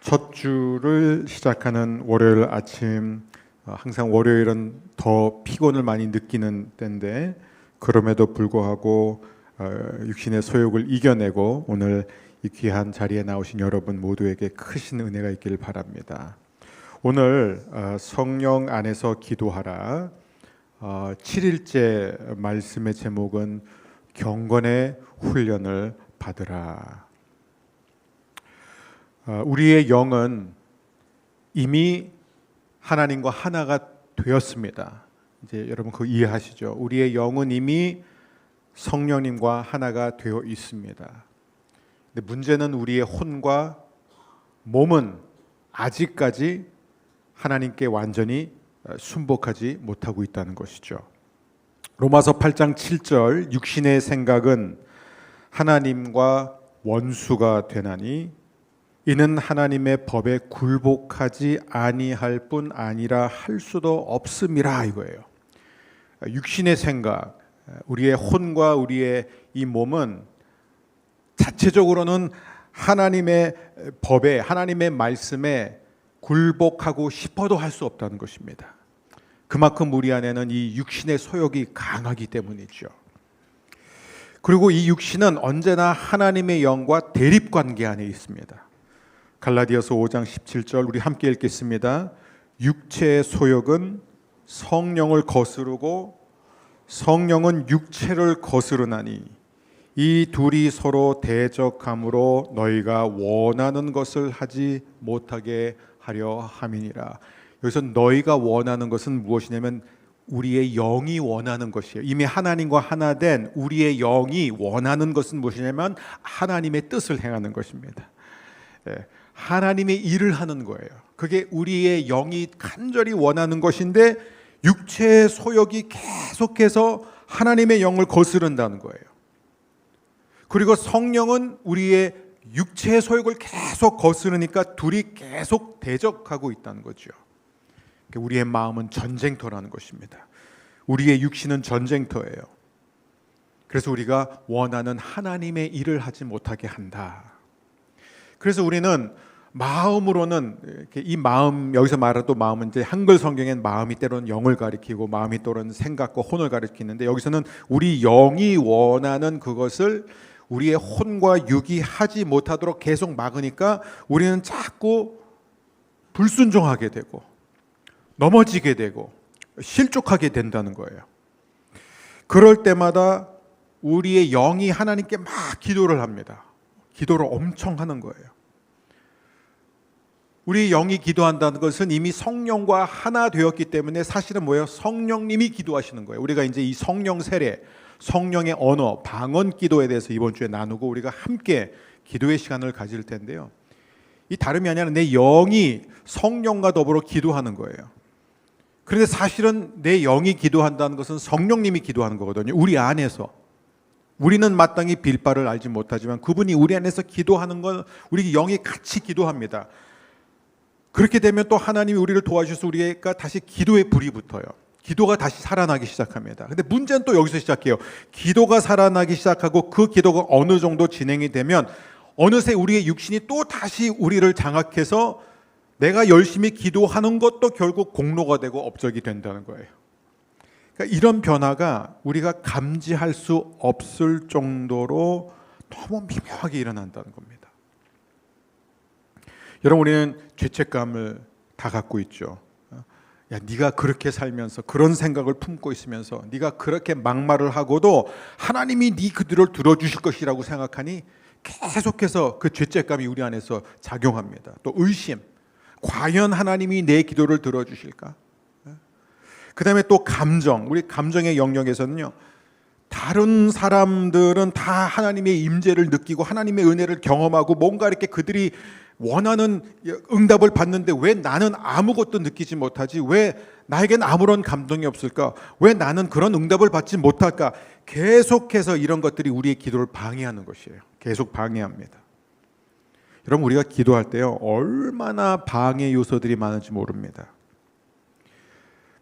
첫 주를 시작하는 월요일 아침, 항상 월요일은 더 피곤을 많이 느끼는 때인데 그럼에도 불구하고 육신의 소욕을 이겨내고 오늘 이 귀한 자리에 나오신 여러분 모두에게 크신 은혜가 있기를 바랍니다. 오늘 성령 안에서 기도하라 7일째 말씀의 제목은 경건의 훈련을 받으라. 우리의 영은 이미 하나님과 하나가 되었습니다. 이제 여러분 그거 이해하시죠? 우리의 영은 이미 성령님과 하나가 되어 있습니다. 근데 문제는 우리의 혼과 몸은 아직까지 하나님께 완전히 순복하지 못하고 있다는 것이죠. 로마서 8장 7절 육신의 생각은 하나님과 원수가 되나니 이는 하나님의 법에 굴복하지 아니할 뿐 아니라 할 수도 없음이라 이거예요. 육신의 생각, 우리의 혼과 우리의 이 몸은 자체적으로는 하나님의 법에, 하나님의 말씀에 굴복하고 싶어도 할 수 없다는 것입니다. 그만큼 우리 안에는 이 육신의 소욕이 강하기 때문이죠. 그리고 이 육신은 언제나 하나님의 영과 대립관계 안에 있습니다. 갈라디아서 5장 17절 우리 함께 읽겠습니다. 육체의 소욕은 성령을 거스르고 성령은 육체를 거스르나니 이 둘이 서로 대적함으로 너희가 원하는 것을 하지 못하게 하려 함이니라. 여기서 너희가 원하는 것은 무엇이냐면 우리의 영이 원하는 것이에요. 이미 하나님과 하나 된 우리의 영이 원하는 것은 무엇이냐면 하나님의 뜻을 행하는 것입니다. 하나님의 일을 하는 거예요. 그게 우리의 영이 간절히 원하는 것인데 육체의 소욕이 계속해서 하나님의 영을 거스른다는 거예요. 그리고 성령은 우리의 육체의 소욕을 계속 거스르니까 둘이 계속 대적하고 있다는 거죠. 우리의 마음은 전쟁터라는 것입니다. 우리의 육신은 전쟁터예요. 그래서 우리가 원하는 하나님의 일을 하지 못하게 한다. 그래서 우리는 마음으로는 이 마음, 여기서 말하는 또 마음은 이제 한글 성경엔 마음이 때로는 영을 가리키고 마음이 때로는 생각과 혼을 가리키는데 여기서는 우리 영이 원하는 그것을 우리의 혼과 육이 하지 못하도록 계속 막으니까 우리는 자꾸 불순종하게 되고 넘어지게 되고 실족하게 된다는 거예요. 그럴 때마다 우리의 영이 하나님께 막 기도를 합니다. 기도를 엄청 하는 거예요. 우리 영이 기도한다는 것은 이미 성령과 하나 되었기 때문에 사실은 뭐예요? 성령님이 기도하시는 거예요. 우리가 이제 이 성령 세례, 성령의 언어, 방언 기도에 대해서 이번 주에 나누고 우리가 함께 기도의 시간을 가질 텐데요. 이 다름이 아니라 내 영이 성령과 더불어 기도하는 거예요. 그런데 사실은 내 영이 기도한다는 것은 성령님이 기도하는 거거든요. 우리 안에서. 우리는 마땅히 빌 바를 알지 못하지만 그분이 우리 안에서 기도하는 건 우리 영이 같이 기도합니다. 그렇게 되면 또 하나님이 우리를 도와주셔서 우리가 다시 기도의 불이 붙어요. 기도가 다시 살아나기 시작합니다. 근데 문제는 또 여기서 시작해요. 기도가 살아나기 시작하고 그 기도가 어느 정도 진행이 되면 어느새 우리의 육신이 또 다시 우리를 장악해서 내가 열심히 기도하는 것도 결국 공로가 되고 업적이 된다는 거예요. 그러니까 이런 변화가 우리가 감지할 수 없을 정도로 너무 미묘하게 일어난다는 겁니다. 여러분 우리는 죄책감을 다 갖고 있죠. 야, 네가 그렇게 살면서 그런 생각을 품고 있으면서 네가 그렇게 막말을 하고도 하나님이 네 그들을 들어주실 것이라고 생각하니 계속해서 그 죄책감이 우리 안에서 작용합니다. 또 의심, 과연 하나님이 내 기도를 들어주실까? 그 다음에 또 감정, 우리 감정의 영역에서는요 다른 사람들은 다 하나님의 임재를 느끼고 하나님의 은혜를 경험하고 뭔가 이렇게 그들이 원하는 응답을 받는데 왜 나는 아무것도 느끼지 못하지? 왜 나에겐 아무런 감동이 없을까? 왜 나는 그런 응답을 받지 못할까? 계속해서 이런 것들이 우리의 기도를 방해하는 것이에요. 계속 방해합니다. 여러분 우리가 기도할 때요 얼마나 방해 요소들이 많은지 모릅니다.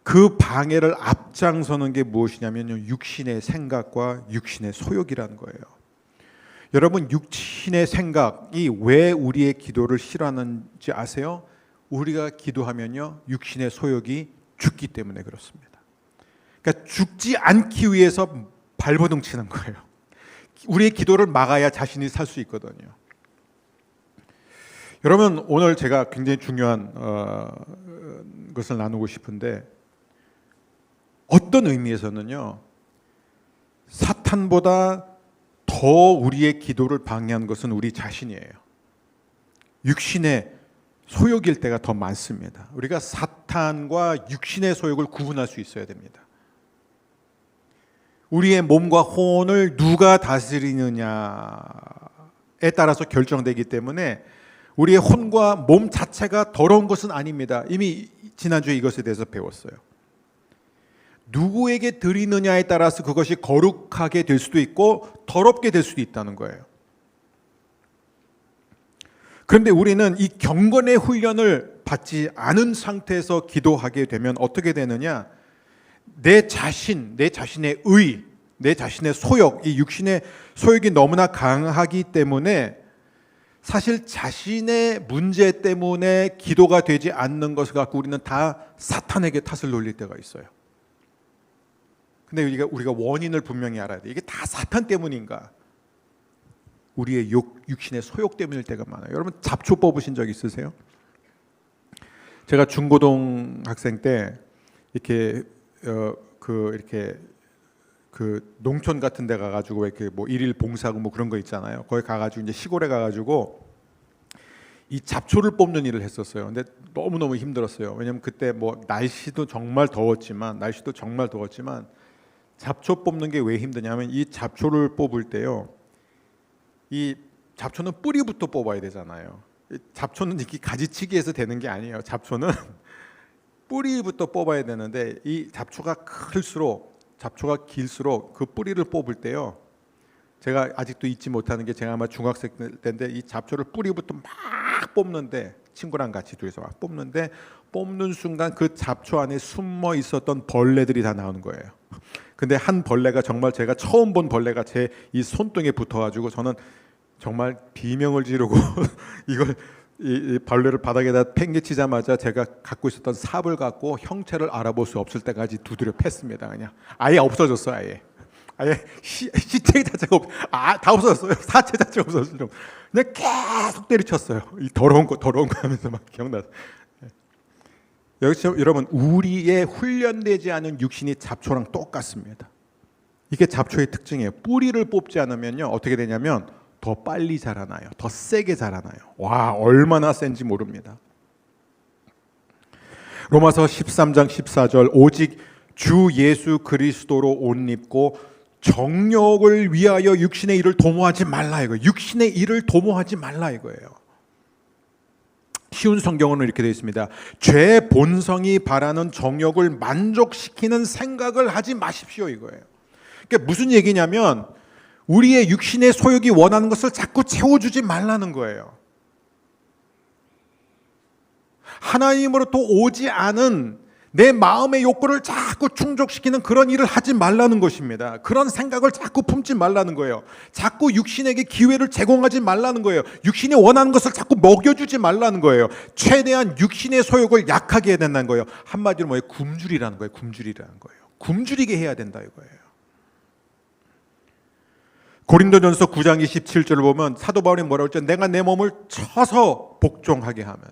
그 방해를 앞장서는 게 무엇이냐면요 육신의 생각과 육신의 소욕이라는 거예요. 여러분, 육신의 생각이 왜 우리의 기도를 싫어하는지 아세요? 우리가 기도하면요, 육신의 소욕이 죽기 때문에 그렇습니다. 그러니까 죽지 않기 위해서 발버둥 치는 거예요. 우리의 기도를 막아야 자신이 살 수 있거든요. 여러분, 오늘 제가 굉장히 중요한 것을 나누고 싶은데, 어떤 의미에서는요, 사탄보다 더 우리의 기도를 방해한 것은 우리 자신이에요. 육신의 소욕일 때가 더 많습니다. 우리가 사탄과 육신의 소욕을 구분할 수 있어야 됩니다. 우리의 몸과 혼을 누가 다스리느냐에 따라서 결정되기 때문에 우리의 혼과 몸 자체가 더러운 것은 아닙니다. 이미 지난주에 이것에 대해서 배웠어요. 누구에게 드리느냐에 따라서 그것이 거룩하게 될 수도 있고 더럽게 될 수도 있다는 거예요. 그런데 우리는 이 경건의 훈련을 받지 않은 상태에서 기도하게 되면 어떻게 되느냐? 내 자신의 의, 내 자신의 소욕, 이 육신의 소욕이 너무나 강하기 때문에 사실 자신의 문제 때문에 기도가 되지 않는 것을 갖고 우리는 다 사탄에게 탓을 돌릴 때가 있어요. 근데 우리가 원인을 분명히 알아야 돼. 이게 다 사탄 때문인가? 우리의 육신의 소욕 때문일 때가 많아요. 여러분, 잡초 뽑으신 적 있으세요? 제가 중고등 학생 때 이렇게 농촌 같은 데 가가지고 이렇게 뭐 일일 봉사하고 뭐 그런 거 있잖아요. 거기 가가지고 이제 시골에 가가지고 이 잡초를 뽑는 일을 했었어요. 근데 너무너무 힘들었어요. 왜냐면 그때 뭐 날씨도 정말 더웠지만 잡초 뽑는 게 왜 힘드냐면 이 잡초를 뽑을 때요, 이 잡초는 뿌리부터 뽑아야 되잖아요. 잡초는 이렇게 가지치기해서 되는 게 아니에요. 잡초는 뿌리부터 뽑아야 되는데 이 잡초가 길수록 그 뿌리를 뽑을 때요, 제가 아직도 잊지 못하는 게, 제가 아마 중학생 때인데 이 잡초를 뿌리부터 막 뽑는데, 친구랑 같이 둘이서 막 뽑는데, 뽑는 순간 그 잡초 안에 숨어 있었던 벌레들이 다 나오는 거예요. 근데 한 벌레가, 정말 제가 처음 본 벌레가 제 이 손등에 붙어가지고 저는 정말 비명을 지르고 이걸 이 벌레를 바닥에다 팽개치자마자 제가 갖고 있었던 삽을 갖고 형체를 알아볼 수 없을 때까지 두드려 팼습니다. 그냥 아예 없어졌어요. 아예 시체 자체가 다 없어졌어요. 사체 자체가 없어졌어요. 그냥 계속 때리쳤어요. 이 더러운 거 하면서 막 기억나서. 여기서 여러분, 우리의 훈련되지 않은 육신이 잡초랑 똑같습니다. 이게 잡초의 특징이에요. 뿌리를 뽑지 않으면요, 어떻게 되냐면 더 빨리 자라나요. 더 세게 자라나요. 와, 얼마나 센지 모릅니다. 로마서 13장 14절, 오직 주 예수 그리스도로 옷 입고 정욕을 위하여 육신의 일을 도모하지 말라 이거예요. 육신의 일을 도모하지 말라 이거예요. 쉬운 성경은 이렇게 되어 있습니다. 죄 본성이 바라는 정욕을 만족시키는 생각을 하지 마십시오 이거예요. 그러니까 무슨 얘기냐면 우리의 육신의 소욕이 원하는 것을 자꾸 채워주지 말라는 거예요. 하나님으로부터 오지 않은 내 마음의 욕구를 자꾸 충족시키는 그런 일을 하지 말라는 것입니다. 그런 생각을 자꾸 품지 말라는 거예요. 자꾸 육신에게 기회를 제공하지 말라는 거예요. 육신이 원하는 것을 자꾸 먹여주지 말라는 거예요. 최대한 육신의 소욕을 약하게 해야 된다는 거예요. 한마디로 뭐예요? 굶주리라는 거예요. 굶주리게 해야 된다 이거예요. 고린도전서 9장 27절을 보면 사도 바울이 뭐라고 했죠? 내가 내 몸을 쳐서 복종하게 하면.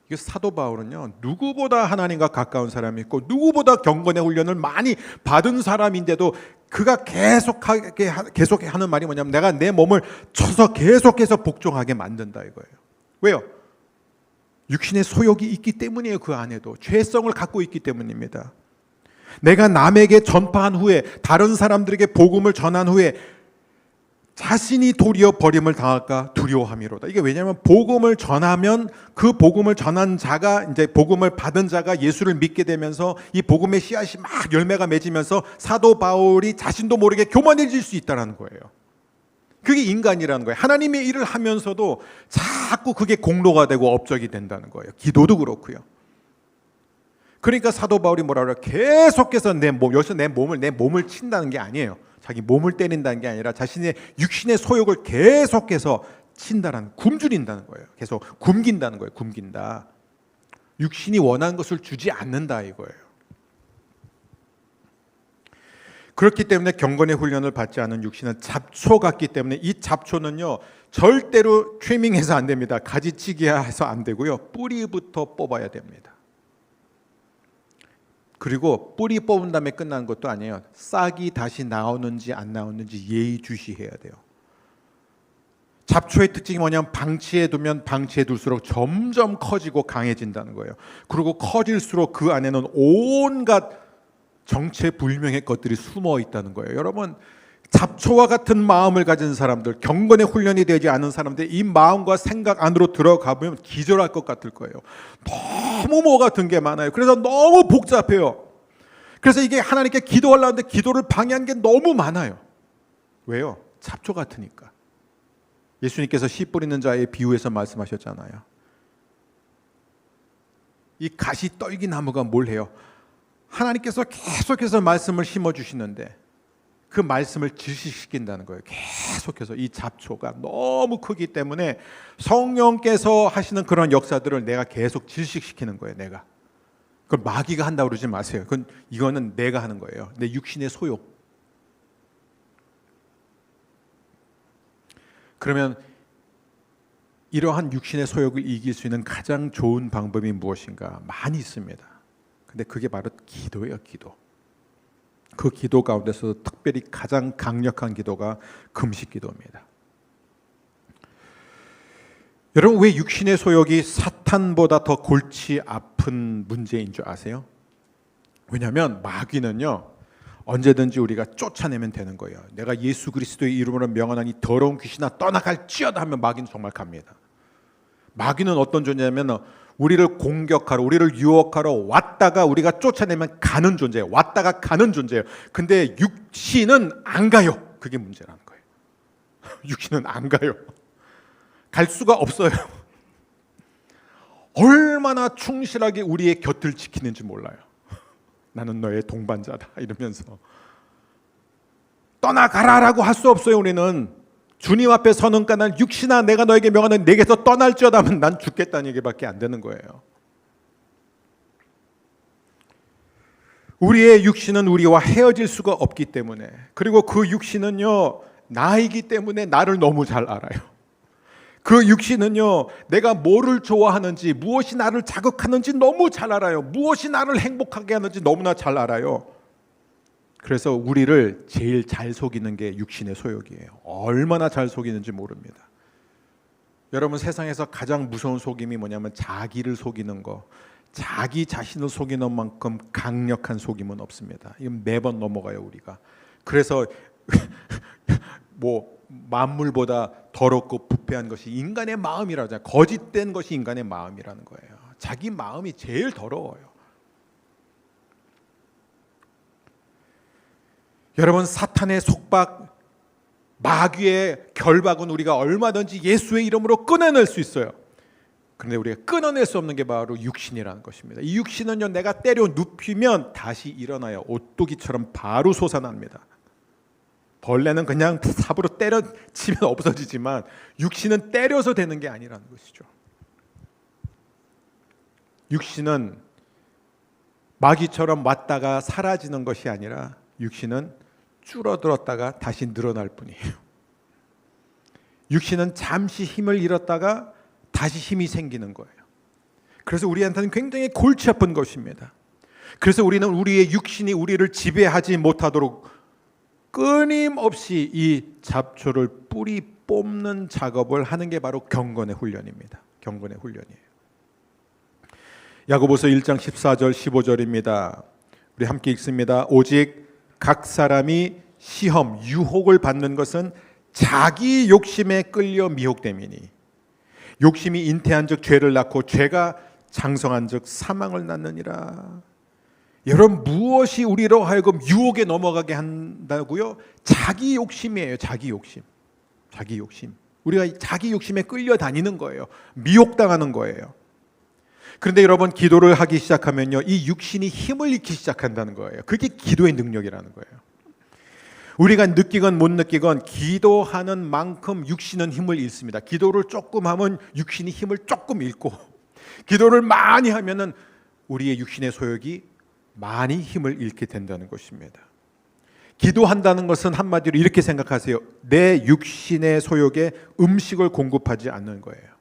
이게 사도 바울은요, 누구보다 하나님과 가까운 사람이 있고 누구보다 경건의 훈련을 많이 받은 사람인데도 그가 계속하게 하는 말이 뭐냐면 내가 내 몸을 쳐서 계속해서 복종하게 만든다 이거예요. 왜요? 육신의 소욕이 있기 때문이에요. 그 안에도 죄성을 갖고 있기 때문입니다. 내가 남에게 전파한 후에, 다른 사람들에게 복음을 전한 후에 자신이 도리어 버림을 당할까 두려워함이로다. 이게 왜냐하면 복음을 전하면 그 복음을 전한 자가, 이제 복음을 받은 자가 예수를 믿게 되면서 이 복음의 씨앗이 막 열매가 맺으면서 사도 바울이 자신도 모르게 교만해질 수 있다는 거예요. 그게 인간이라는 거예요. 하나님의 일을 하면서도 자꾸 그게 공로가 되고 업적이 된다는 거예요. 기도도 그렇고요. 그러니까 사도 바울이 뭐라 그래요? 계속해서 여기서 내 몸을 친다는 게 아니에요. 자기 몸을 때린다는 게 아니라 자신의 육신의 소욕을 계속해서 친다라는, 굶주린다는 거예요. 계속 굶긴다는 거예요. 굶긴다. 육신이 원하는 것을 주지 않는다 이거예요. 그렇기 때문에 경건의 훈련을 받지 않은 육신은 잡초 같기 때문에 이 잡초는요 절대로 트리밍해서 안 됩니다. 가지치기 해서 안 되고요. 뿌리부터 뽑아야 됩니다. 그리고 뿌리 뽑은 다음에 끝나는 것도 아니에요. 싹이 다시 나오는지 안 나오는지 예의주시해야 돼요. 잡초의 특징이 뭐냐면 방치해 두면 방치해 둘수록 점점 커지고 강해진다는 거예요. 그리고 커질수록 그 안에는 온갖 정체불명의 것들이 숨어 있다는 거예요. 여러분, 잡초와 같은 마음을 가진 사람들, 경건의 훈련이 되지 않은 사람들, 이 마음과 생각 안으로 들어가 보면 기절할 것 같을 거예요. 너무 뭐 같은 게 많아요. 그래서 너무 복잡해요. 그래서 이게 하나님께 기도하려는데 기도를 방해한 게 너무 많아요. 왜요? 잡초 같으니까. 예수님께서 씨 뿌리는 자의 비유에서 말씀하셨잖아요. 이 가시 떨기 나무가 뭘 해요? 하나님께서 계속해서 말씀을 심어주시는데 그 말씀을 질식시킨다는 거예요. 계속해서 이 잡초가 너무 크기 때문에 성령께서 하시는 그런 역사들을 내가 계속 질식시키는 거예요. 내가. 그걸 마귀가 한다고 그러지 마세요. 이거는 내가 하는 거예요. 내 육신의 소욕. 그러면 이러한 육신의 소욕을 이길 수 있는 가장 좋은 방법이 무엇인가? 많이 있습니다. 근데 그게 바로 기도예요. 기도. 그 기도 가운데서 특별히 가장 강력한 기도가 금식 기도입니다. 여러분, 왜 육신의 소욕이 사탄보다 더 골치 아픈 문제인 줄 아세요? 왜냐하면 마귀는요 언제든지 우리가 쫓아내면 되는 거예요. 내가 예수 그리스도의 이름으로 명하노니 더러운 귀신아 떠나갈지어다 하면 마귀는 정말 갑니다. 마귀는 어떤 존재냐면 우리를 공격하러, 우리를 유혹하러 왔다가 우리가 쫓아내면 가는 존재예요. 왔다가 가는 존재예요. 근데 육신은 안 가요. 그게 문제라는 거예요. 육신은 안 가요. 갈 수가 없어요. 얼마나 충실하게 우리의 곁을 지키는지 몰라요. 나는 너의 동반자다 이러면서 떠나가라라고 할 수 없어요. 우리는 주님 앞에 서는까 난 육신아 내가 너에게 명하는 내게서 떠날지어다 하면 난 죽겠다는 얘기밖에 안 되는 거예요. 우리의 육신은 우리와 헤어질 수가 없기 때문에, 그리고 그 육신은요 나이기 때문에 나를 너무 잘 알아요. 그 육신은요 내가 뭐를 좋아하는지, 무엇이 나를 자극하는지 너무 잘 알아요. 무엇이 나를 행복하게 하는지 너무나 잘 알아요. 그래서 우리를 제일 잘 속이는 게 육신의 소욕이에요. 얼마나 잘 속이는지 모릅니다. 여러분, 세상에서 가장 무서운 속임이 뭐냐면 자기를 속이는 거, 자기 자신을 속이는 만큼 강력한 속임은 없습니다. 이건 매번 넘어가요 우리가. 그래서 뭐 만물보다 더럽고 부패한 것이 인간의 마음이라고 하잖아요. 거짓된 것이 인간의 마음이라는 거예요. 자기 마음이 제일 더러워요. 여러분, 사탄의 속박, 마귀의 결박은 우리가 얼마든지 예수의 이름으로 끊어낼 수 있어요. 그런데 우리가 끊어낼 수 없는 게 바로 육신이라는 것입니다. 이 육신은요 내가 때려 눕히면 다시 일어나요. 오뚜기처럼 바로 솟아납니다. 벌레는 그냥 삽으로 때려치면 없어지지만 육신은 때려서 되는 게 아니라는 것이죠. 육신은 마귀처럼 왔다가 사라지는 것이 아니라 육신은 줄어들었다가 다시 늘어날 뿐이에요. 육신은 잠시 힘을 잃었다가 다시 힘이 생기는 거예요. 그래서 우리한테는 굉장히 골치 아픈 것입니다. 그래서 우리는 우리의 육신이 우리를 지배하지 못하도록 끊임없이 이 잡초를 뿌리 뽑는 작업을 하는 게 바로 경건의 훈련입니다. 경건의 훈련이에요. 야고보서 1장 14절 15절입니다. 우리 함께 읽습니다. 오직 각 사람이 시험, 유혹을 받는 것은 자기 욕심에 끌려 미혹됨이니 욕심이 잉태한즉 죄를 낳고 죄가 장성한즉 사망을 낳느니라. 여러분, 무엇이 우리로 하여금 유혹에 넘어가게 한다고요? 자기 욕심이에요. 자기 욕심. 자기 욕심. 우리가 자기 욕심에 끌려다니는 거예요. 미혹당하는 거예요. 그런데 여러분, 기도를 하기 시작하면요 이 육신이 힘을 잃기 시작한다는 거예요. 그게 기도의 능력이라는 거예요. 우리가 느끼건 못 느끼건 기도하는 만큼 육신은 힘을 잃습니다. 기도를 조금 하면 육신이 힘을 조금 잃고, 기도를 많이 하면은 우리의 육신의 소욕이 많이 힘을 잃게 된다는 것입니다. 기도한다는 것은 한마디로 이렇게 생각하세요. 내 육신의 소욕에 음식을 공급하지 않는 거예요.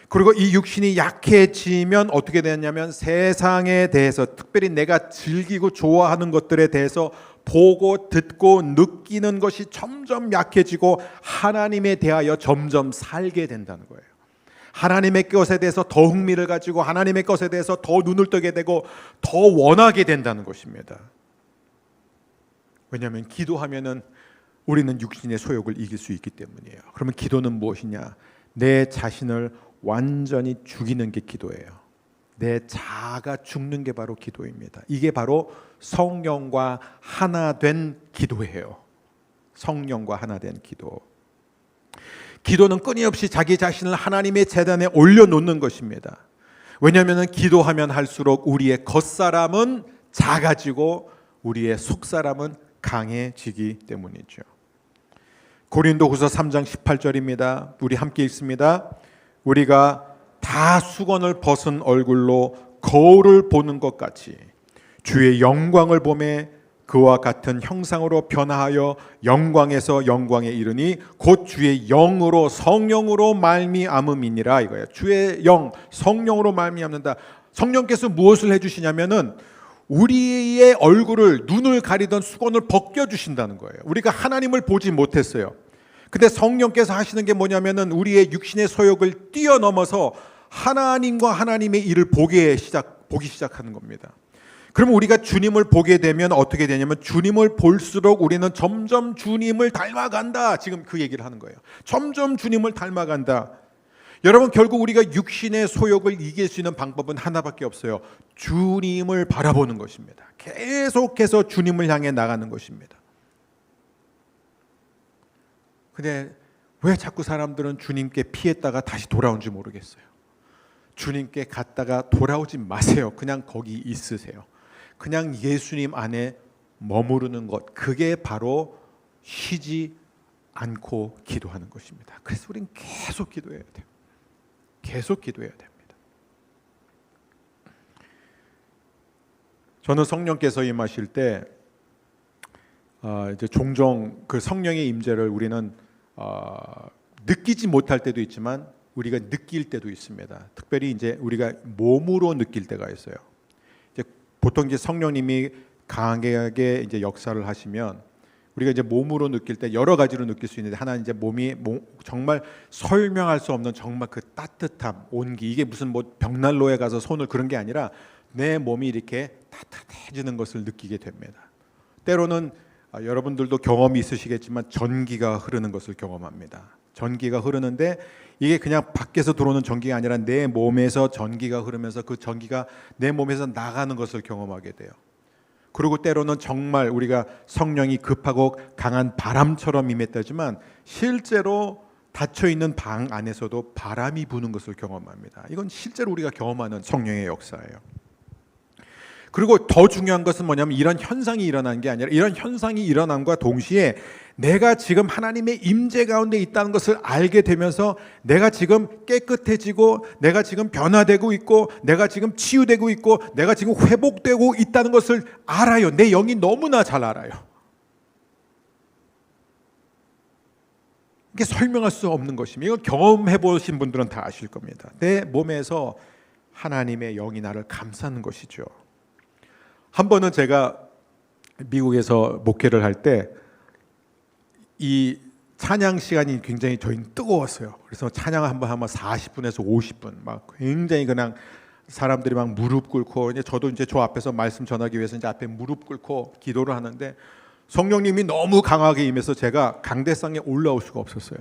그리고 이 육신이 약해지면 어떻게 되냐면 세상에 대해서, 특별히 내가 즐기고 좋아하는 것들에 대해서 보고 듣고 느끼는 것이 점점 약해지고 하나님에 대하여 점점 살게 된다는 거예요. 하나님의 것에 대해서 더 흥미를 가지고 하나님의 것에 대해서 더 눈을 뜨게 되고 더 원하게 된다는 것입니다. 왜냐하면 기도하면은 우리는 육신의 소욕을 이길 수 있기 때문이에요. 그러면 기도는 무엇이냐? 내 자신을 완전히 죽이는 게 기도예요. 내 자아가 죽는 게 바로 기도입니다. 이게 바로 성령과 하나 된 기도예요. 성령과 하나 된 기도. 기도는 끊임없이 자기 자신을 하나님의 제단에 올려놓는 것입니다. 왜냐하면 기도하면 할수록 우리의 겉사람은 작아지고 우리의 속사람은 강해지기 때문이죠. 고린도후서 3장 18절입니다. 우리 함께 읽습니다. 우리가 다 수건을 벗은 얼굴로 거울을 보는 것 같이 주의 영광을 보매 그와 같은 형상으로 변화하여 영광에서 영광에 이르니 곧 주의 영으로 성령으로 말미암음이니라 이거예요. 주의 영 성령으로 말미암는다. 성령께서 무엇을 해주시냐면은 우리의 얼굴을, 눈을 가리던 수건을 벗겨주신다는 거예요. 우리가 하나님을 보지 못했어요. 근데 성령께서 하시는 게 뭐냐면은 우리의 육신의 소욕을 뛰어넘어서 하나님과 하나님의 일을 보기 시작하는 겁니다. 그러면 우리가 주님을 보게 되면 어떻게 되냐면 주님을 볼수록 우리는 점점 주님을 닮아간다. 지금 그 얘기를 하는 거예요. 점점 주님을 닮아간다. 여러분, 결국 우리가 육신의 소욕을 이길 수 있는 방법은 하나밖에 없어요. 주님을 바라보는 것입니다. 계속해서 주님을 향해 나가는 것입니다. 근데 왜 자꾸 사람들은 주님께 피했다가 다시 돌아온지 모르겠어요. 주님께 갔다가 돌아오지 마세요. 그냥 거기 있으세요. 그냥 예수님 안에 머무르는 것, 그게 바로 쉬지 않고 기도하는 것입니다. 그래서 우리는 계속 기도해야 돼요. 계속 기도해야 됩니다. 저는 성령께서 임하실 때 이제 종종 그 성령의 임재를 우리는 느끼지 못할 때도 있지만 우리가 느낄 때도 있습니다. 특별히 이제 우리가 몸으로 느낄 때가 있어요. 이제 보통 이제 성령님이 강하게 이제 역사를 하시면 우리가 이제 몸으로 느낄 때 여러 가지로 느낄 수 있는데, 하나는 이제 몸이 정말 설명할 수 없는 정말 그 따뜻함, 온기, 이게 무슨 뭐 벽난로에 가서 손을 그런 게 아니라 내 몸이 이렇게 따뜻해지는 것을 느끼게 됩니다. 때로는 여러분들도 경험이 있으시겠지만 전기가 흐르는 것을 경험합니다. 전기가 흐르는데 이게 그냥 밖에서 들어오는 전기가 아니라 내 몸에서 전기가 흐르면서 그 전기가 내 몸에서 나가는 것을 경험하게 돼요. 그리고 때로는 정말 우리가 성령이 급하고 강한 바람처럼 임했다지만 실제로 닫혀있는 방 안에서도 바람이 부는 것을 경험합니다. 이건 실제로 우리가 경험하는 성령의 역사예요. 그리고 더 중요한 것은 뭐냐면 이런 현상이 일어난 게 아니라 이런 현상이 일어남과 동시에 내가 지금 하나님의 임재 가운데 있다는 것을 알게 되면서 내가 지금 깨끗해지고 내가 지금 변화되고 있고 내가 지금 치유되고 있고 내가 지금 회복되고 있다는 것을 알아요. 내 영이 너무나 잘 알아요. 이게 설명할 수 없는 것입니다. 이거 경험해 보신 분들은 다 아실 겁니다. 내 몸에서 하나님의 영이 나를 감싸는 것이죠. 한 번은 제가 미국에서 목회를 할 때 이 찬양 시간이 굉장히 저희는 뜨거웠어요. 그래서 찬양을 한번 하면 40분에서 50분 막 굉장히 그냥 사람들이 막 무릎 꿇고, 이제 저도 이제 저 앞에서 말씀 전하기 위해서 이제 앞에 무릎 꿇고 기도를 하는데 성령님이 너무 강하게 임해서 제가 강대상에 올라올 수가 없었어요.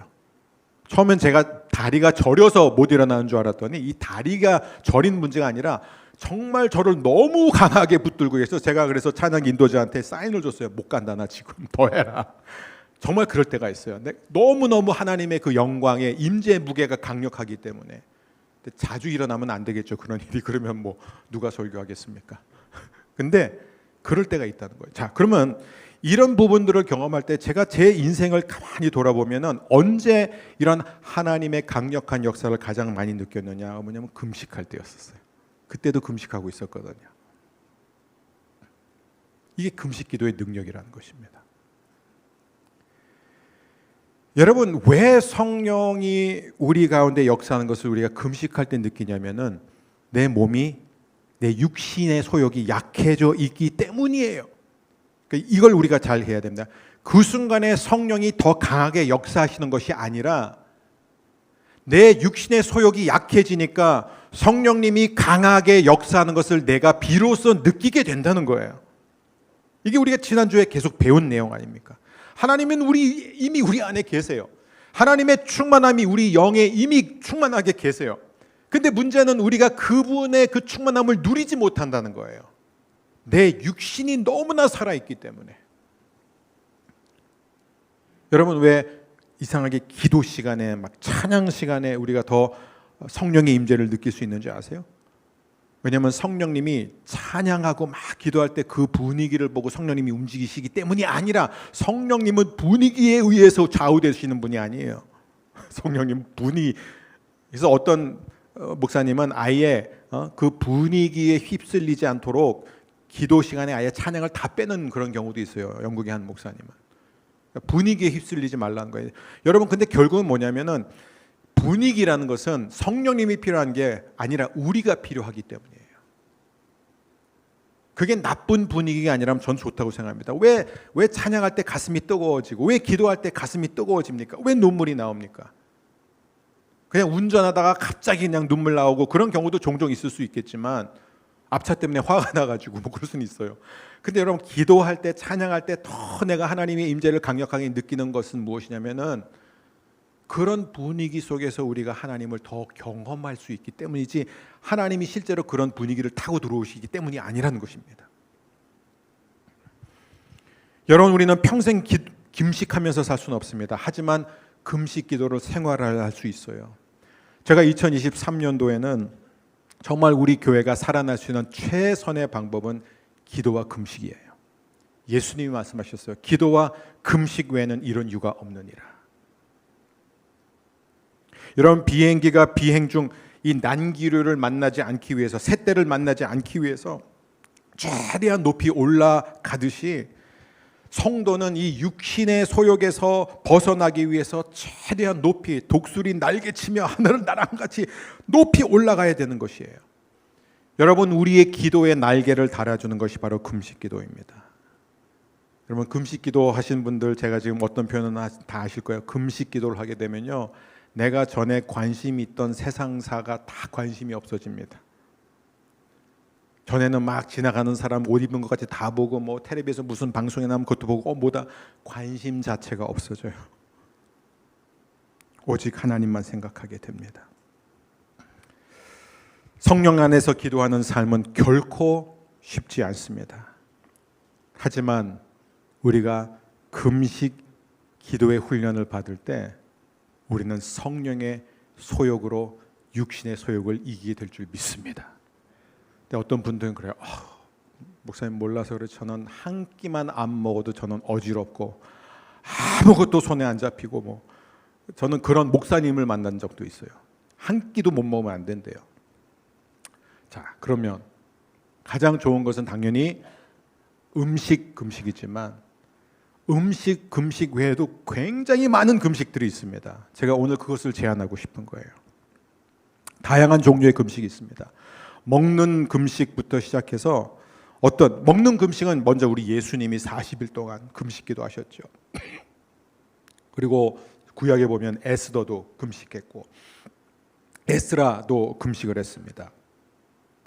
처음엔 제가 다리가 저려서 못 일어나는 줄 알았더니 이 다리가 저린 문제가 아니라 정말 저를 너무 강하게 붙들고 계셔서 제가 그래서 찬양 인도자한테 사인을 줬어요. 못 간다, 나 지금 더 해라. 정말 그럴 때가 있어요. 근데 너무너무 하나님의 그 영광의 임재의 무게가 강력하기 때문에. 근데 자주 일어나면 안 되겠죠. 그런 일이. 그러면 뭐 누가 설교하겠습니까? 근데 그럴 때가 있다는 거예요. 자, 그러면 이런 부분들을 경험할 때 제가 제 인생을 가만히 돌아보면은 언제 이런 하나님의 강력한 역사를 가장 많이 느꼈느냐? 뭐냐면 금식할 때였었어요. 그때도 금식하고 있었거든요. 이게 금식 기도의 능력이라는 것입니다. 여러분, 왜 성령이 우리 가운데 역사하는 것을 우리가 금식할 때 느끼냐면은 내 몸이, 내 육신의 소욕이 약해져 있기 때문이에요. 그러니까 이걸 우리가 잘 해야 됩니다. 그 순간에 성령이 더 강하게 역사하시는 것이 아니라 내 육신의 소욕이 약해지니까 성령님이 강하게 역사하는 것을 내가 비로소 느끼게 된다는 거예요. 이게 우리가 지난주에 계속 배운 내용 아닙니까? 하나님은 이미 우리 안에 계세요. 하나님의 충만함이 우리 영에 이미 충만하게 계세요. 근데 문제는 우리가 그분의 그 충만함을 누리지 못한다는 거예요. 내 육신이 너무나 살아있기 때문에. 여러분, 왜 이상하게 기도 시간에 막 찬양 시간에 우리가 더 성령의 임재를 느낄 수 있는지 아세요? 왜냐하면 성령님이 찬양하고 막 기도할 때 그 분위기를 보고 성령님이 움직이시기 때문이 아니라 성령님은 분위기에 의해서 좌우되시는 분이 아니에요. 성령님 분위기. 그래서 어떤 목사님은 아예 그 분위기에 휩쓸리지 않도록 기도 시간에 아예 찬양을 다 빼는 그런 경우도 있어요. 영국의 한 목사님은. 분위기에 휩쓸리지 말라는 거예요. 여러분, 근데 결국은 뭐냐면은 분위기라는 것은 성령님이 필요한 게 아니라 우리가 필요하기 때문이에요. 그게 나쁜 분위기가 아니라면 전 좋다고 생각합니다. 왜 찬양할 때 가슴이 뜨거워지고, 왜 기도할 때 가슴이 뜨거워집니까? 왜 눈물이 나옵니까? 그냥 운전하다가 갑자기 그냥 눈물 나오고 그런 경우도 종종 있을 수 있겠지만 앞차 때문에 화가 나가지고 뭐 그럴 수는 있어요. 근데 여러분, 기도할 때 찬양할 때 더 내가 하나님의 임재를 강력하게 느끼는 것은 무엇이냐면은 그런 분위기 속에서 우리가 하나님을 더 경험할 수 있기 때문이지 하나님이 실제로 그런 분위기를 타고 들어오시기 때문이 아니라는 것입니다. 여러분, 우리는 평생 금식하면서 살 수는 없습니다. 하지만 금식 기도를 생활할 수 있어요. 제가 2023년도에는 정말 우리 교회가 살아날 수 있는 최선의 방법은 기도와 금식이에요. 예수님이 말씀하셨어요. 기도와 금식 외에는 이런 이유가 없느니라. 여러분, 비행기가 비행 중 이 난기류를 만나지 않기 위해서, 새떼를 만나지 않기 위해서 최대한 높이 올라가듯이 성도는 이 육신의 소욕에서 벗어나기 위해서 최대한 높이 독수리 날개치며 하늘을 나랑같이 높이 올라가야 되는 것이에요. 여러분, 우리의 기도에 날개를 달아주는 것이 바로 금식기도입니다. 여러분, 금식기도 하신 분들 제가 지금 어떤 표현은 다 아실 거예요. 금식기도를 하게 되면요, 내가 전에 관심이 있던 세상사가 다 관심이 없어집니다. 전에는 막 지나가는 사람 옷 입은 것 같이 다 보고, 뭐 텔레비에서 무슨 방송에 나오면 그것도 보고, 뭐다, 관심 자체가 없어져요. 오직 하나님만 생각하게 됩니다. 성령 안에서 기도하는 삶은 결코 쉽지 않습니다. 하지만 우리가 금식 기도의 훈련을 받을 때 우리는 성령의 소욕으로 육신의 소욕을 이기게 될 줄 믿습니다. 근데 어떤 분들은 그래요. 목사님 몰라서 그래, 저는 한 끼만 안 먹어도 저는 어지럽고 아무것도 손에 안 잡히고, 뭐 저는 그런 목사님을 만난 적도 있어요. 한 끼도 못 먹으면 안 된대요. 자, 그러면 가장 좋은 것은 당연히 금식이지만 금식 외에도 굉장히 많은 금식들이 있습니다. 제가 오늘 그것을 제안하고 싶은 거예요. 다양한 종류의 금식이 있습니다. 먹는 금식부터 시작해서 먹는 금식은 먼저 우리 예수님이 40일 동안 금식기도 하셨죠. 그리고 구약에 보면 에스더도 금식했고 에스라도 금식을 했습니다.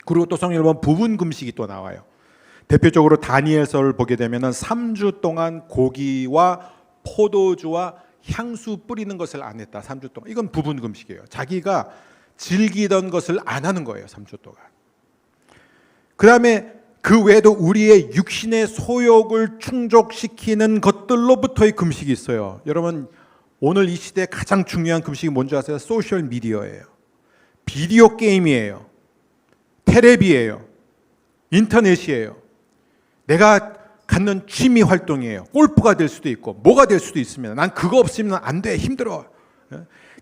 그리고 또 성경에 보면 부분 금식이 또 나와요. 대표적으로 다니엘서를 보게 되면 3주 동안 고기와 포도주와 향수 뿌리는 것을 안 했다. 3주 동안. 이건 부분 금식이에요. 자기가 즐기던 것을 안 하는 거예요. 3주 동안. 그 다음에 그 외에도 우리의 육신의 소욕을 충족시키는 것들로부터의 금식이 있어요. 여러분, 오늘 이 시대에 가장 중요한 금식이 뭔지 아세요? 소셜 미디어예요. 비디오 게임이에요. 텔레비예요. 인터넷이에요. 내가 갖는 취미 활동이에요. 골프가 될 수도 있고 뭐가 될 수도 있습니다. 난 그거 없으면 안 돼, 힘들어.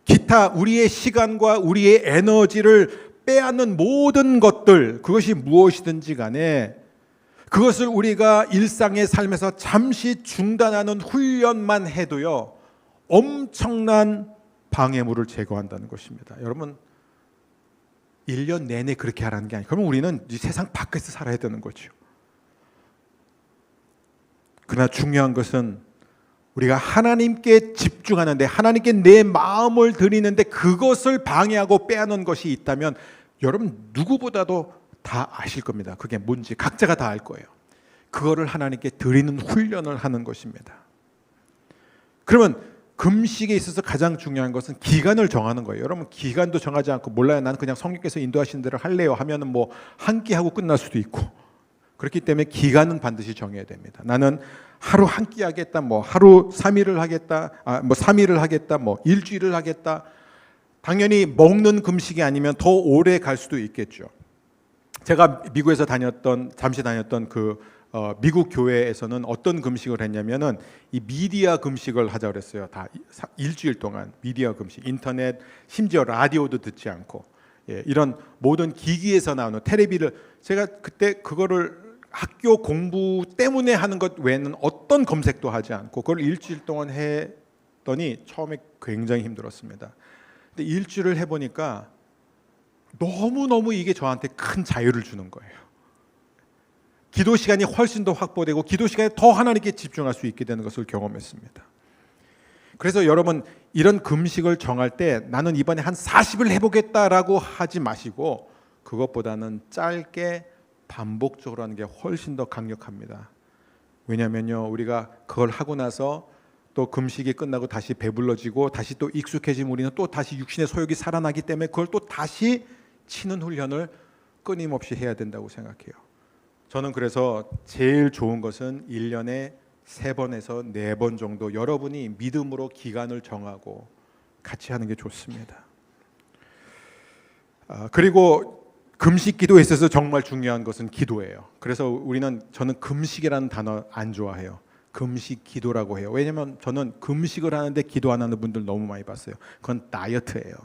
기타 우리의 시간과 우리의 에너지를 빼앗는 모든 것들, 그것이 무엇이든지 간에 그것을 우리가 일상의 삶에서 잠시 중단하는 훈련만 해도요, 엄청난 방해물을 제거한다는 것입니다. 여러분, 1년 내내 그렇게 하라는 게 아니에요. 그러면 우리는 이 세상 밖에서 살아야 되는 거죠. 그러나 중요한 것은 우리가 하나님께 집중하는데, 하나님께 내 마음을 드리는데 그것을 방해하고 빼앗는 것이 있다면 여러분 누구보다도 다 아실 겁니다. 그게 뭔지 각자가 다 알 거예요. 그거를 하나님께 드리는 훈련을 하는 것입니다. 그러면 금식에 있어서 가장 중요한 것은 기간을 정하는 거예요. 여러분, 기간도 정하지 않고 몰라요, 나는 그냥 성령께서 인도하시는 대로 할래요 하면은 뭐 한 끼 하고 끝날 수도 있고, 그렇기 때문에 기간은 반드시 정해야 됩니다. 나는 하루 한 끼 하겠다, 뭐 하루 3일을 하겠다, 뭐 3일을 하겠다, 뭐 일주일을 하겠다. 당연히 먹는 금식이 아니면 더 오래 갈 수도 있겠죠. 제가 미국에서 잠시 다녔던 미국 교회에서는 어떤 금식을 했냐면은 이 미디어 금식을 하자 그랬어요. 다 일주일 동안 미디어 금식, 인터넷, 심지어 라디오도 듣지 않고, 이런 모든 기기에서 나오는 텔레비를, 제가 그때 그거를 학교 공부 때문에 하는 것 외에는 어떤 검색도 하지 않고 그걸 일주일 동안 했더니 처음에 굉장히 힘들었습니다. 근데 일주일을 해보니까 너무너무 이게 저한테 큰 자유를 주는 거예요. 기도 시간이 훨씬 더 확보되고 기도 시간에 더 하나님께 집중할 수 있게 되는 것을 경험했습니다. 그래서 여러분, 이런 금식을 정할 때 나는 이번에 한 40을 해보겠다라고 하지 마시고 그것보다는 짧게 반복적으로 하는 게 훨씬 더 강력합니다. 왜냐하면요, 우리가 그걸 하고 나서 또 금식이 끝나고 다시 배불러지고 다시 또 익숙해지면 우리는 또 다시 육신의 소욕이 살아나기 때문에 그걸 또 다시 치는 훈련을 끊임없이 해야 된다고 생각해요. 저는 그래서 제일 좋은 것은 1년에 3번에서 4번 정도 여러분이 믿음으로 기간을 정하고 같이 하는 게 좋습니다. 그리고 금식 기도에 있어서 정말 중요한 것은 기도예요. 그래서 저는 금식이라는 단어 안 좋아해요. 금식 기도라고 해요. 왜냐하면 저는 금식을 하는데 기도 안 하는 분들 너무 많이 봤어요. 그건 다이어트예요.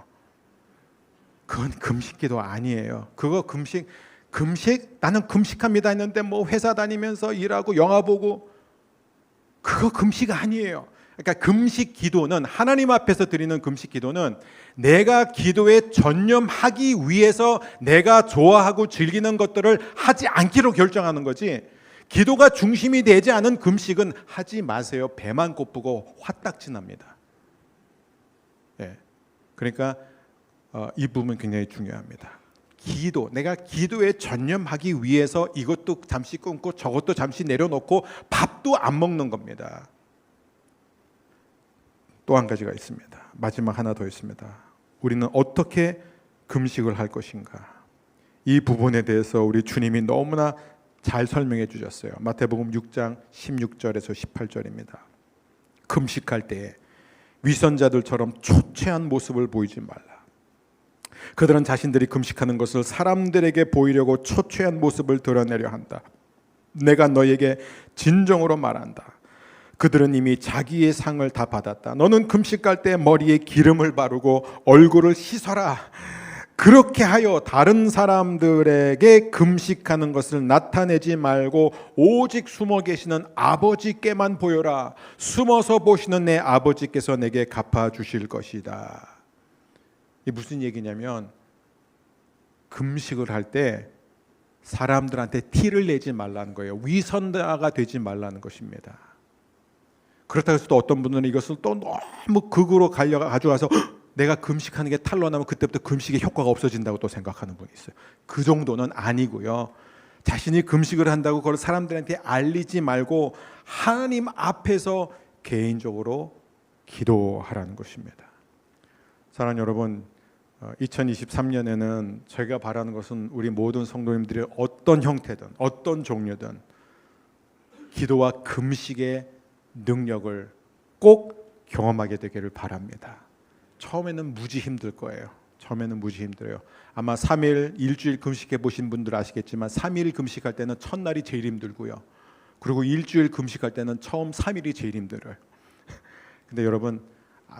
그건 금식 기도 아니에요. 그거 금식 나는 금식합니다 했는데 뭐 회사 다니면서 일하고 영화 보고, 그거 금식 아니에요. 그러니까 금식 기도는, 하나님 앞에서 드리는 금식 기도는 내가 기도에 전념하기 위해서 내가 좋아하고 즐기는 것들을 하지 않기로 결정하는 거지, 기도가 중심이 되지 않은 금식은 하지 마세요. 배만 고프고 화딱지 납니다. 그러니까 이 부분 굉장히 중요합니다. 기도, 내가 기도에 전념하기 위해서 이것도 잠시 끊고 저것도 잠시 내려놓고 밥도 안 먹는 겁니다. 또 한 가지가 있습니다. 마지막 하나 더 있습니다. 우리는 어떻게 금식을 할 것인가? 이 부분에 대해서 우리 주님이 너무나 잘 설명해 주셨어요. 마태복음 6장 16절에서 18절입니다. 금식할 때에 위선자들처럼 초췌한 모습을 보이지 말라. 그들은 자신들이 금식하는 것을 사람들에게 보이려고 초췌한 모습을 드러내려 한다. 내가 너에게 진정으로 말한다. 그들은 이미 자기의 상을 다 받았다. 너는 금식할 때 머리에 기름을 바르고 얼굴을 씻어라. 그렇게 하여 다른 사람들에게 금식하는 것을 나타내지 말고 오직 숨어 계시는 아버지께만 보여라. 숨어서 보시는 내 아버지께서 내게 갚아주실 것이다. 이게 무슨 얘기냐면, 금식을 할 때 사람들한테 티를 내지 말라는 거예요. 위선자가 되지 말라는 것입니다. 그렇다고 해서 또 어떤 분들은 이것을 또 너무 극으로 가져가서 내가 금식하는 게 탄로나면 그때부터 금식의 효과가 없어진다고 또 생각하는 분이 있어요. 그 정도는 아니고요. 자신이 금식을 한다고 그걸 사람들한테 알리지 말고 하나님 앞에서 개인적으로 기도하라는 것입니다. 사랑하는 여러분, 2023년에는 제가 바라는 것은 우리 모든 성도님들이 어떤 형태든 어떤 종류든 기도와 금식의 능력을 꼭 경험하게 되기를 바랍니다. 처음에는 무지 힘들 거예요. 처음에는 무지 힘들어요. 아마 3일, 일주일 금식해 보신 분들 아시겠지만 3일 금식할 때는 첫날이 제일 힘들고요. 그리고 일주일 금식할 때는 처음 3일이 제일 힘들어요. 근데 여러분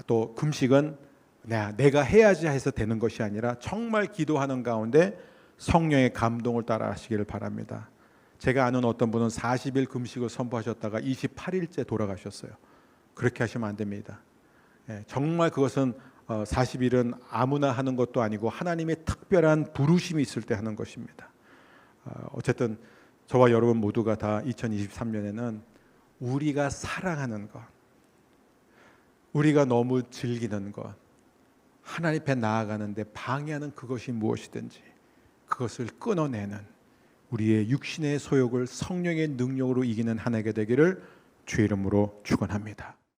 또 금식은 내가 해야지 해서 되는 것이 아니라 정말 기도하는 가운데 성령의 감동을 따라 하시기를 바랍니다. 제가 아는 어떤 분은 40일 금식을 선포하셨다가 28일째 돌아가셨어요. 그렇게 하시면 안 됩니다. 정말 그것은 40일은 아무나 하는 것도 아니고 하나님의 특별한 부르심이 있을 때 하는 것입니다. 어쨌든 저와 여러분 모두가 다 2023년에는 우리가 사랑하는 것, 우리가 너무 즐기는 것, 하나님 앞에 나아가는데 방해하는 그것이 무엇이든지 그것을 끊어내는 우리의 육신의 소욕을 성령의 능력으로 이기는 한 해가 되기를 주의 이름으로 축원합니다.